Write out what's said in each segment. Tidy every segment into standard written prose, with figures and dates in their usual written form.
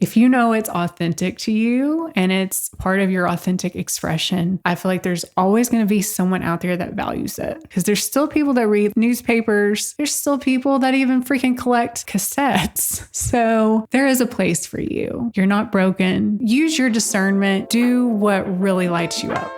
If you know it's authentic to you and it's part of your authentic expression, I feel like there's always going to be someone out there that values it. Because there's still people that read newspapers. There's still people that even freaking collect cassettes. So there is a place for you. You're not broken. Use your discernment. Do what really lights you up.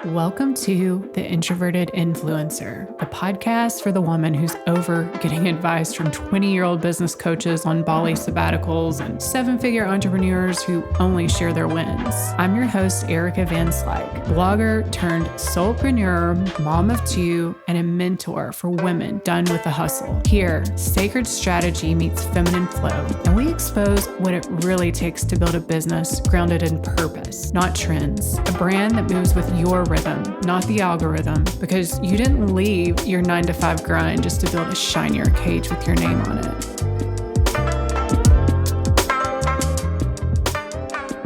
Welcome to The Introverted Influencer, a podcast for the woman who's over getting advice from 20-year-old business coaches on Bali sabbaticals and seven-figure entrepreneurs who only share their wins. I'm your host, Erica Van Slyke, blogger turned soulpreneur, mom of two, and a mentor for women done with the hustle. Here, sacred strategy meets feminine flow, and we expose what it really takes to build a business grounded in purpose, not trends. A brand that moves with your rhythm, not the algorithm, because you didn't leave your 9-to-5 grind just to build a shinier cage with your name on it.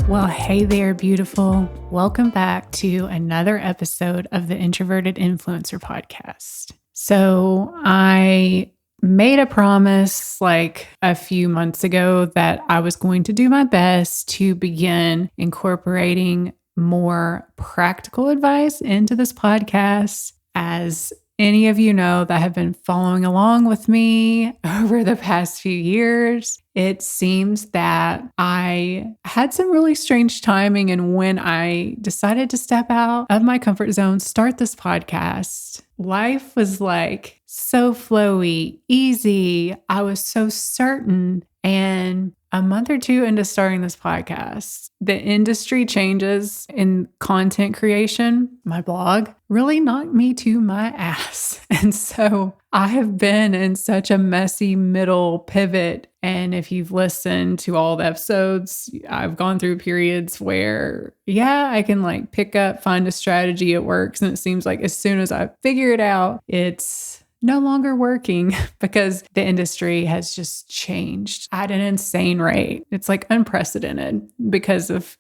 Well, hey there, beautiful. Welcome back to another episode of the Introverted Influencer podcast. So I made a promise like a few months ago that I was going to do my best to begin incorporating more practical advice into this podcast. As any of you know that have been following along with me over the past few years, it seems that I had some really strange timing. And when I decided to step out of my comfort zone, start this podcast, life was like so flowy, easy. I was so certain. And a month or two into starting this podcast, the industry changes in content creation, my blog, really knocked me to my ass. And so I have been in such a messy middle pivot. And if you've listened to all the episodes, I've gone through periods where, I can like pick up, find a strategy, it works. And it seems like as soon as I figure it out, it's no longer working because the industry has just changed at an insane rate. It's like unprecedented because of,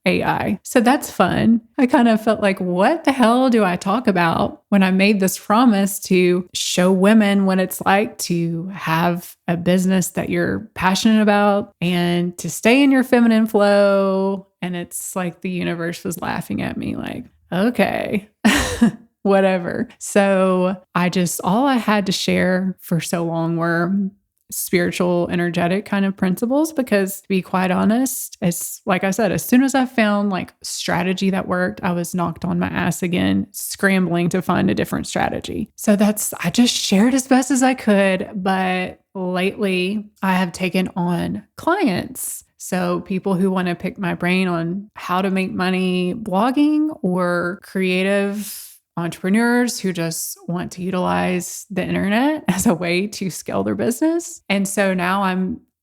AI. So that's fun. I kind of felt like, what the hell do I talk about when I made this promise to show women what it's like to have a business that you're passionate about and to stay in your feminine flow? And it's like the universe was laughing at me like, okay. Whatever. So all I had to share for so long were spiritual, energetic kind of principles, because to be quite honest, it's like I said, as soon as I found like strategy that worked, I was knocked on my ass again, scrambling to find a different strategy. So I just shared as best as I could. But lately I have taken on clients. So people who want to pick my brain on how to make money blogging, or creative entrepreneurs who just want to utilize the internet as a way to scale their business. And so now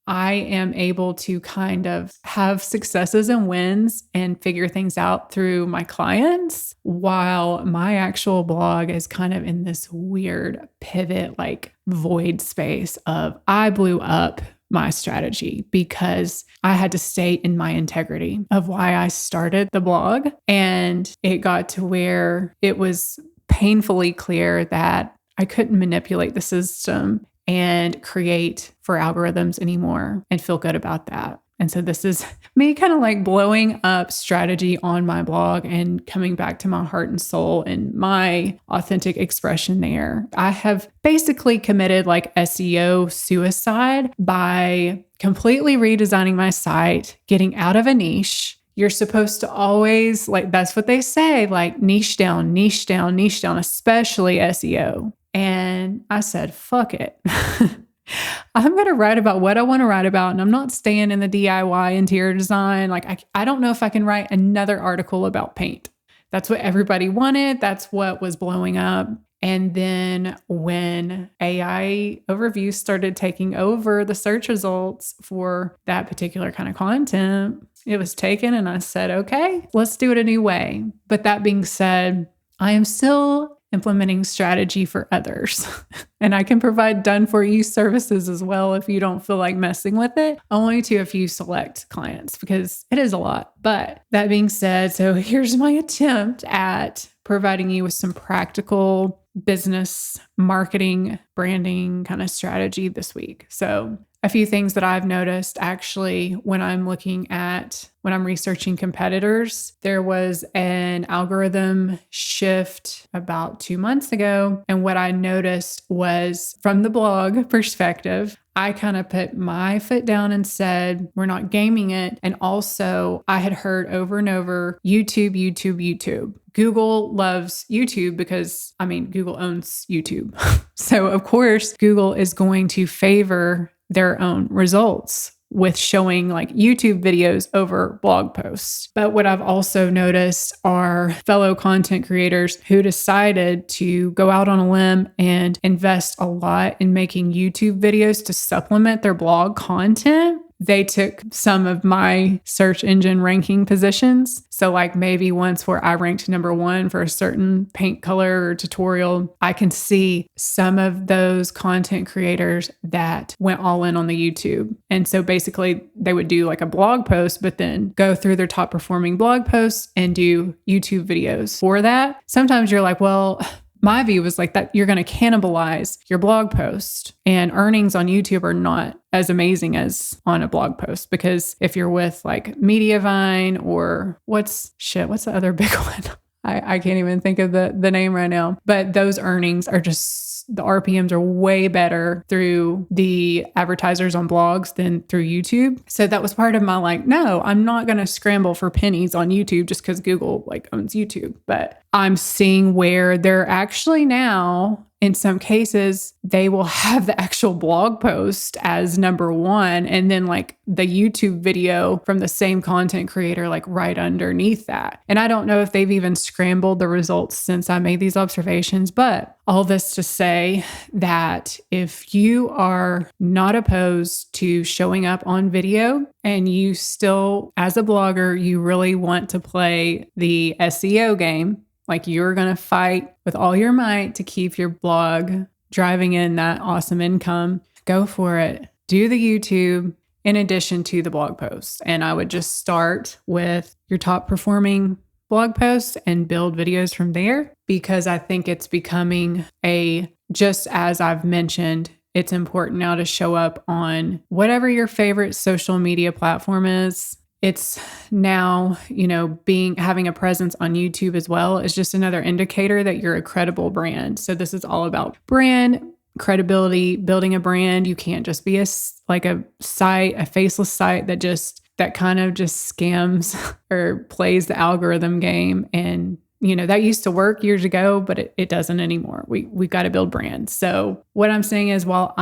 I am able to kind of have successes and wins and figure things out through my clients, while my actual blog is kind of in this weird pivot, like void space of I blew up my strategy because I had to stay in my integrity of why I started the blog. And it got to where it was painfully clear that I couldn't manipulate the system and create for algorithms anymore and feel good about that. And so this is me kind of like blowing up strategy on my blog and coming back to my heart and soul and my authentic expression there. I have basically committed like SEO suicide by completely redesigning my site, getting out of a niche. You're supposed to always, like, that's what they say, like niche down, niche down, niche down, especially SEO. And I said, fuck it. I'm going to write about what I want to write about. And I'm not staying in the DIY interior design. Like, I don't know if I can write another article about paint. That's what everybody wanted. That's what was blowing up. And then when AI overviews started taking over the search results for that particular kind of content, it was taken. And I said, okay, let's do it a new way. But that being said, I am still implementing strategy for others. And I can provide done-for-you services as well if you don't feel like messing with it, only to a few select clients, because it is a lot. But that being said, so here's my attempt at providing you with some practical business marketing, branding kind of strategy this week. So a few things that I've noticed actually when I'm researching competitors. There was an algorithm shift about 2 months ago. And what I noticed was, from the blog perspective, I kind of put my foot down and said, we're not gaming it. And also, I had heard over and over, YouTube, YouTube, YouTube. Google loves YouTube because, Google owns YouTube. So, of course, Google is going to favor their own results with showing like YouTube videos over blog posts. But what I've also noticed are fellow content creators who decided to go out on a limb and invest a lot in making YouTube videos to supplement their blog content. They took some of my search engine ranking positions. So like maybe once where I ranked number 1 for a certain paint color or tutorial, I can see some of those content creators that went all in on the YouTube. And so basically they would do like a blog post, but then go through their top performing blog posts and do YouTube videos for that. Sometimes you're like, well, my view was like that you're going to cannibalize your blog post, and earnings on YouTube are not as amazing as on a blog post, because if you're with like Mediavine or what's the other big one? I can't even think of the name right now, but those earnings are just, the RPMs are way better through the advertisers on blogs than through YouTube. So that was part of my like, no, I'm not going to scramble for pennies on YouTube just because Google like owns YouTube. But I'm seeing where they're actually now, in some cases, they will have the actual blog post as number 1, and then like the YouTube video from the same content creator like right underneath that. And I don't know if they've even scrambled the results since I made these observations, but all this to say that if you are not opposed to showing up on video and you still, as a blogger, you really want to play the SEO game, like you're going to fight with all your might to keep your blog driving in that awesome income, go for it. Do the YouTube in addition to the blog posts. And I would just start with your top performing blog posts and build videos from there, because I think it's becoming just as I've mentioned, it's important now to show up on whatever your favorite social media platform is. It's now, having a presence on YouTube as well is just another indicator that you're a credible brand. So this is all about brand credibility, building a brand. You can't just be a faceless site that kind of just scams or plays the algorithm game. And, that used to work years ago, but it doesn't anymore. We've got to build brands. So what I'm saying is, while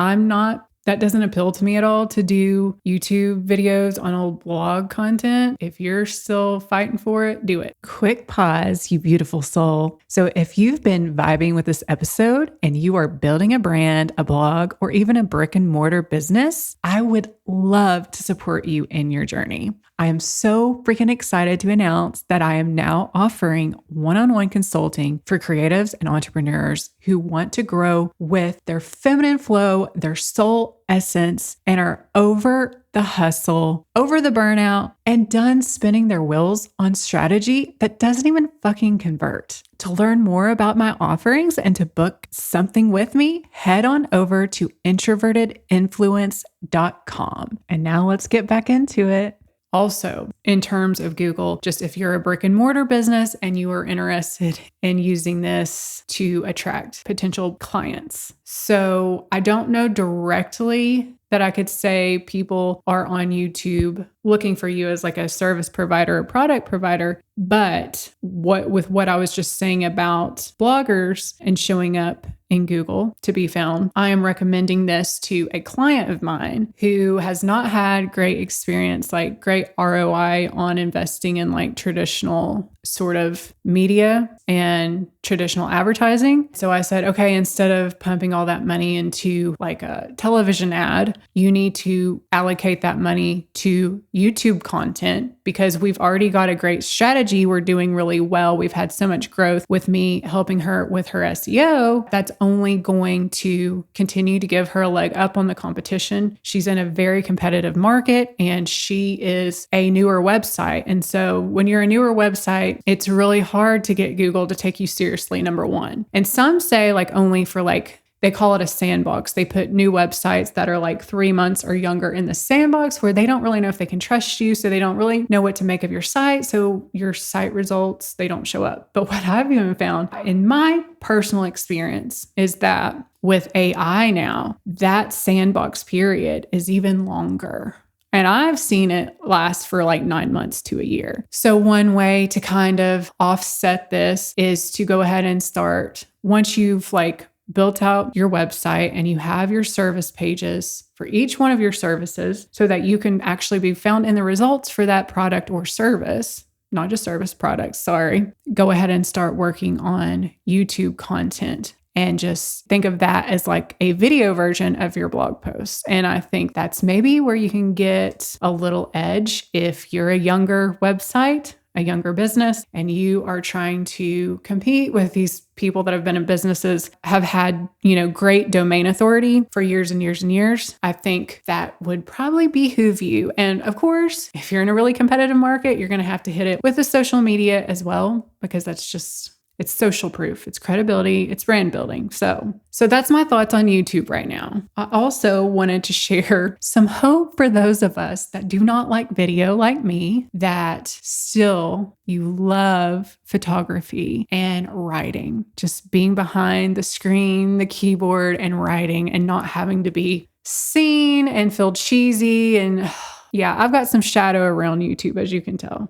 that doesn't appeal to me at all to do YouTube videos on old blog content, if you're still fighting for it, do it. Quick pause, you beautiful soul. So if you've been vibing with this episode and you are building a brand, a blog, or even a brick and mortar business, I would love to support you in your journey. I am so freaking excited to announce that I am now offering one-on-one consulting for creatives and entrepreneurs who want to grow with their feminine flow, their soul essence, and are over the hustle, over the burnout, and done spinning their wheels on strategy that doesn't even fucking convert. To learn more about my offerings and to book something with me, head on over to introvertedinfluence.com. And now let's get back into it. Also, in terms of Google, just if you're a brick and mortar business and you are interested in using this to attract potential clients. So I don't know directly that I could say people are on YouTube looking for you as like a service provider or product provider. But what I was just saying about bloggers and showing up in Google to be found, I am recommending this to a client of mine who has not had great experience, like great ROI on investing in like traditional sort of media and traditional advertising. So I said, okay, instead of pumping all that money into like a television ad, you need to allocate that money to YouTube content, because we've already got a great strategy. We're doing really well. We've had so much growth with me helping her with her SEO. That's only going to continue to give her a leg up on the competition. She's in a very competitive market and she is a newer website. And so when you're a newer website, it's really hard to get Google to take you seriously, number one. And some say like only for like they call it a sandbox. They put new websites that are like 3 months or younger in the sandbox where they don't really know if they can trust you. So they don't really know what to make of your site. So your site results, they don't show up. But what I've even found in my personal experience is that with AI now, that sandbox period is even longer. And I've seen it last for like 9 months to a year. So one way to kind of offset this is to go ahead and start, once you've like built out your website and you have your service pages for each one of your services so that you can actually be found in the results for that product or service, not just service products, sorry, go ahead and start working on YouTube content. And just think of that as like a video version of your blog posts. And I think that's maybe where you can get a little edge if you're a younger website, a younger business, and you are trying to compete with these people that have been in businesses, have had, great domain authority for years and years and years. I think that would probably behoove you. And of course, if you're in a really competitive market, you're going to have to hit it with the social media as well, because it's social proof, it's credibility, it's brand building. So that's my thoughts on YouTube right now. I also wanted to share some hope for those of us that do not like video like me, that still you love photography and writing, just being behind the screen, the keyboard and writing and not having to be seen and feel cheesy and yeah, I've got some shadow around YouTube, as you can tell.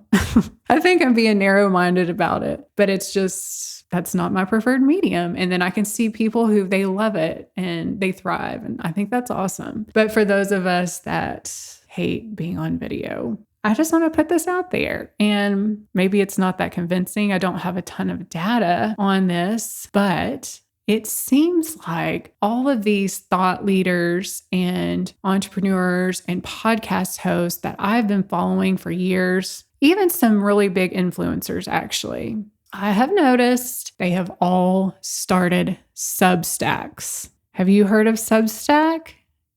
I think I'm being narrow-minded about it, but it's just, that's not my preferred medium. And then I can see people who they love it and they thrive. And I think that's awesome. But for those of us that hate being on video, I just want to put this out there. And maybe it's not that convincing. I don't have a ton of data on this, but it seems like all of these thought leaders and entrepreneurs and podcast hosts that I've been following for years, even some really big influencers actually, I have noticed they have all started Substacks. Have you heard of Substack?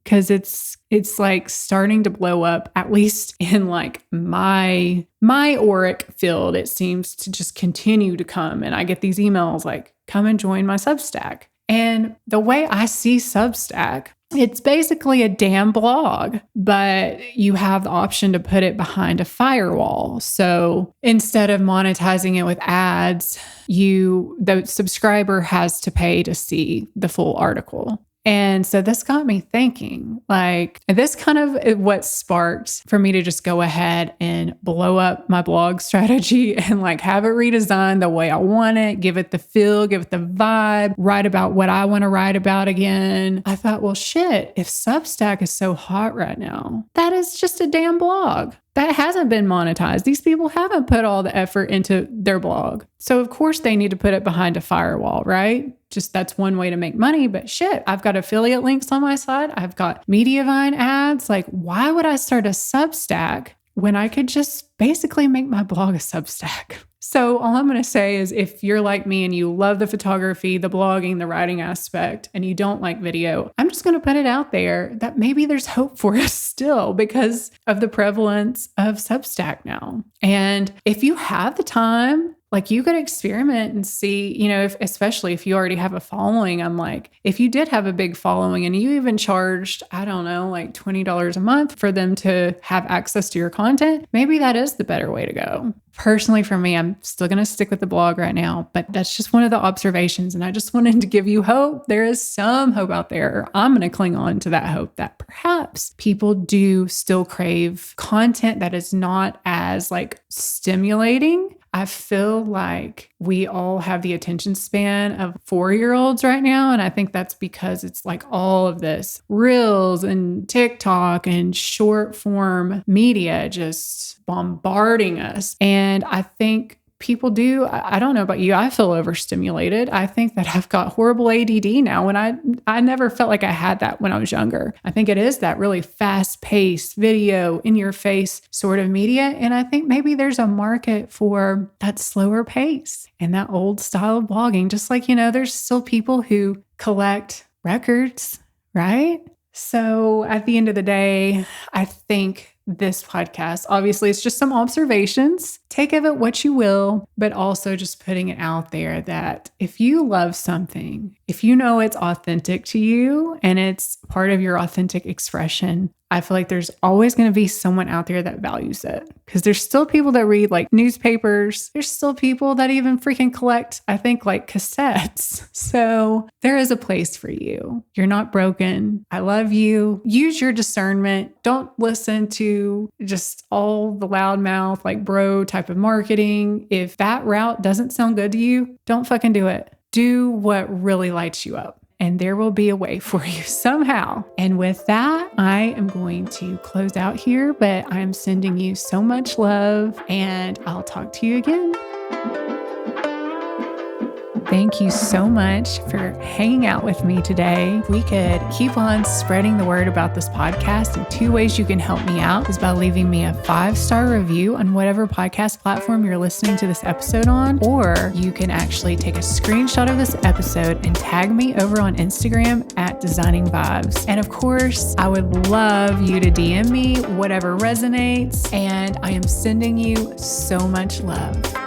Because it's like starting to blow up, at least in like my auric field. It seems to just continue to come. And I get these emails like, come and join my Substack. And the way I see Substack, it's basically a damn blog, but you have the option to put it behind a firewall. So instead of monetizing it with ads, the subscriber has to pay to see the full article. And so this got me thinking, like, this kind of what sparked for me to just go ahead and blow up my blog strategy and like have it redesigned the way I want it, give it the feel, give it the vibe, write about what I want to write about again. I thought, well, shit, if Substack is so hot right now, that is just a damn blog. That hasn't been monetized. These people haven't put all the effort into their blog. So of course they need to put it behind a firewall, right? Just that's one way to make money. But shit, I've got affiliate links on my side. I've got Mediavine ads. Like, why would I start a Substack when I could just basically make my blog a Substack? So all I'm going to say is if you're like me and you love the photography, the blogging, the writing aspect, and you don't like video, I'm just going to put it out there that maybe there's hope for us still because of the prevalence of Substack now. And if you have the time, like you could experiment and see, especially if you already have a following, I'm like, if you did have a big following and you even charged, I don't know, like $20 a month for them to have access to your content, maybe that is the better way to go. Personally, for me, I'm still going to stick with the blog right now, but that's just one of the observations. And I just wanted to give you hope. There is some hope out there. I'm going to cling on to that hope that perhaps people do still crave content that is not as like stimulating. I feel like we all have the attention span of 4-year-olds right now. And I think that's because it's like all of this Reels and TikTok and short form media just bombarding us. And I think people do, I don't know about you, I feel overstimulated. I think that I've got horrible ADD now when I never felt like I had that when I was younger. I think it is that really fast-paced video, in-your-face sort of media. And I think maybe there's a market for that slower pace and that old style of blogging. Just like, there's still people who collect records, right? So at the end of the day, I think this podcast. Obviously, it's just some observations. Take of it what you will, but also just putting it out there that if you love something, if you know it's authentic to you and it's part of your authentic expression, I feel like there's always going to be someone out there that values it, because there's still people that read like newspapers. There's still people that even freaking collect, I think, like cassettes. So there is a place for you. You're not broken. I love you. Use your discernment. Don't listen to just all the loudmouth, like bro type of marketing. If that route doesn't sound good to you, don't fucking do it. Do what really lights you up. And there will be a way for you somehow. And with that, I am going to close out here, but I'm sending you so much love, and I'll talk to you again. Thank you so much for hanging out with me today. We could keep on spreading the word about this podcast. And 2 ways you can help me out is by leaving me a 5-star review on whatever podcast platform you're listening to this episode on, or you can actually take a screenshot of this episode and tag me over on Instagram at Designing Vibes. And of course, I would love you to DM me whatever resonates, and I am sending you so much love.